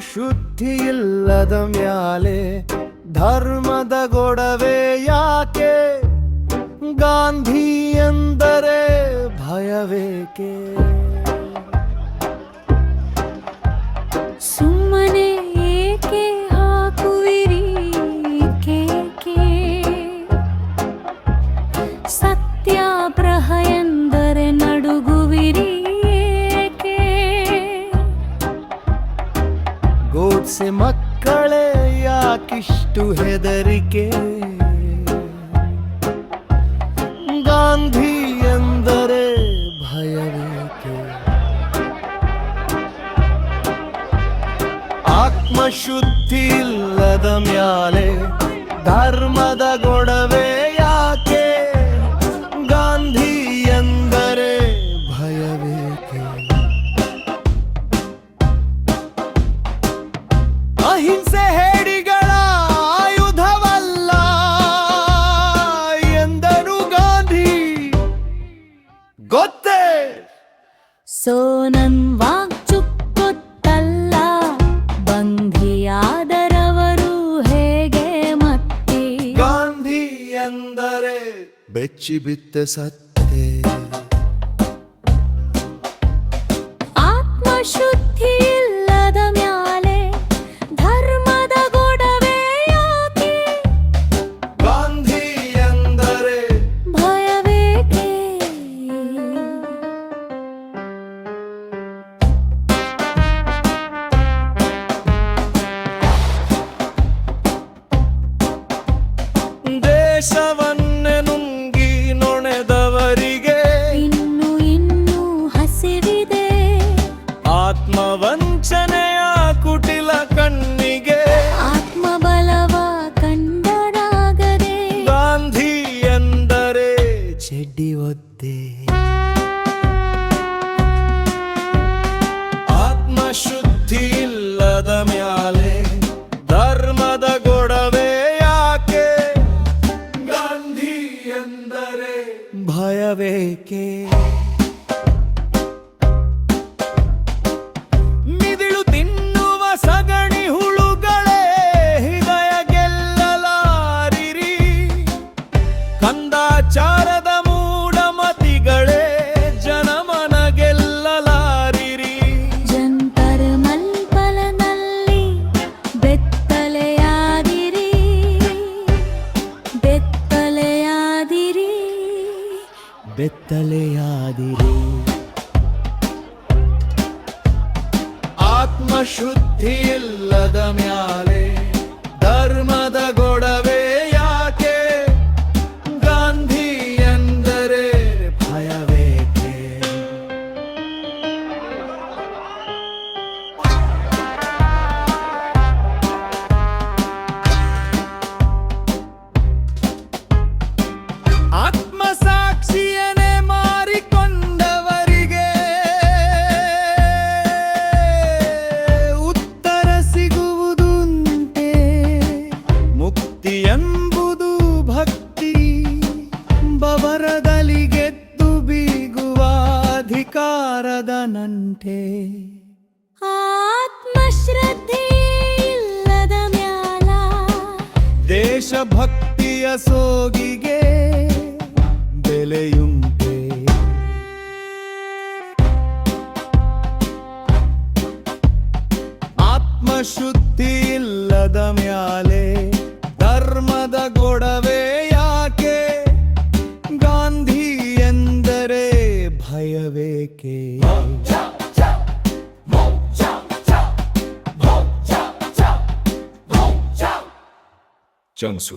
ಶುದ್ಧಿ ಇಲ್ಲದ ಮ್ಯಾಲೆ ಧರ್ಮದ ಗೊಡವೆ ಯಾಕೆ? ಗಾಂಧಿ ಎಂದರೆ ಭಯವೇಕೆ? ಸುಮ್ಮನೆ ಏಕೆ ಹಾಕುವಿರಿ ಕೇಕೆ? ಸತ್ಯಾಗ್ರಹ ಎಂದರೆ ನಡುಗುವಿರಿ ಏಕೆ? ಗೋಡ್ಸೆ ಮಕ್ಕಳೇ ಯಾಕಿಷ್ಟು ಹೆದರಿಕೆ? ಗಾಂಧಿ ಎಂದರೆ ಭಯವೇಕೆ? ಆತ್ಮಶುದ್ಧಿ ಇಲ್ಲದ ಮ್ಯಾಲೆ ಧರ್ಮದ ಗೊಡವೆ ಯಾಕೆ? ಗಾಂಧಿ ಎಂದರೆ ಭಯವೇಕೆ? ಅಹಿಂಸೆ ಹೇಡಿಗಳ ಆಯುಧವಲ್ಲ ಎಂದರು ಗಾಂಧಿ, ಗೊತ್ತೇ? ಸೋನನ್ ವಾಕ್ಚುಕ್ಕೊತ್ತಲ್ಲ, ಬಂಧಿಯಾದರವರು ಹೇಗೆ ಮತ್ತೆ? ಗಾಂಧಿ ಎಂದರೆ ಬೆಚ್ಚಿ ಬಿತ್ತ ಸತ್ತೆ. ಆತ್ಮಶುದ್ಧಿ ಇಲ್ಲದ ಮ್ಯಾಲೆ ಧರ್ಮದ ಗೊಡವೆ ಯಾಕೆ? ಗಾಂಧಿ ಎಂದರೆ ಭಯವೇಕೆ? ದೇಶವನ್ನೇ ನುಂಗಿ ನೊಣೆದವರಿಗೆ ಇನ್ನೂ ಹಸಿವಿದೆ. ಆತ್ಮವಂಚನೆಯ ಕುಟಿಲ ಕಣ್ಣಿಗೆ ಆತ್ಮಬಲವ ಕಂಡರಾಗದೆ. ಗಾಂಧಿ ಎಂದರೆ ಚೆಡ್ಡಿ ಒದ್ದೆ. ಆತ್ಮಶುದ್ಧಿ ಇಲ್ಲದ ಮ್ಯಾಲೆ ಧರ್ಮದ ಗೊಡವೆ ಯಾಕೆ? ಗಾಂಧಿ ಎಂದರೆ ಭಯವೇಕೆ? ಮಿದಿಳು ತಿನ್ನುವ ಸಗಣಿ ಹುಳುಗಳೇ ಹೃದಯ ಗೆಲ್ಲಲಾರಿರಿ. ಕಂದಾಚಾರದ ಮೂಢಮತಿಗಳೇ ಜನಮನ ಗೆಲ್ಲಲಾರಿರಿ. ಜಂತರ್ ಮಲ್ಪಲನಲ್ಲಿ ಬೆತ್ತಲೆಯಾದಿರಿ, ಬೆತ್ತಲೆಯಾದಿರಿ. ಬೆತ್ತಲೆಯಾದಿರಿ. ಆತ್ಮಶುದ್ಧಿ ಇಲ್ಲದ ಮ್ಯಾಲೆ ಧರ್ಮದ ಗೊಡವೆ ಯಾಕೆ? ಗಾಂಧಿ ಎಂದರೆ ಭಯವೇಕೆ? ಆತ್ಮಸಾಕ್ಷಿಯನ್ನೇ ಮಾರಿಕೊಂಡವರಿಗೆ ಉತ್ತರ ಸಿಗುವುದುಂಟೆ? ಮುಕ್ತಿ ಎಂಬುದು ಭಕ್ತಿ ಬವರದಲ್ಲಿ ಗೆದ್ದು ಬೀಗುವ ಅಧಿಕಾರದ ನಂಟೆ. ಆತ್ಮಶ್ರದ್ಧೆ ಇಲ್ಲದ ಮ್ಯಾಲ ದೇಶಭಕ್ತಿಯ ಸೋಗಿಗೆ ಬೆಲೆಯುಂಟೆ. ಆತ್ಮಶುದ್ಧಿ ಇಲ್ಲದ ಮ್ಯಾಲೆ ಧರ್ಮದ ಗೊಡವೆ ಯಾಕೆ? ಗಾಂಧಿ ಎಂದರೆ ಭಯವೇಕೆ? 정수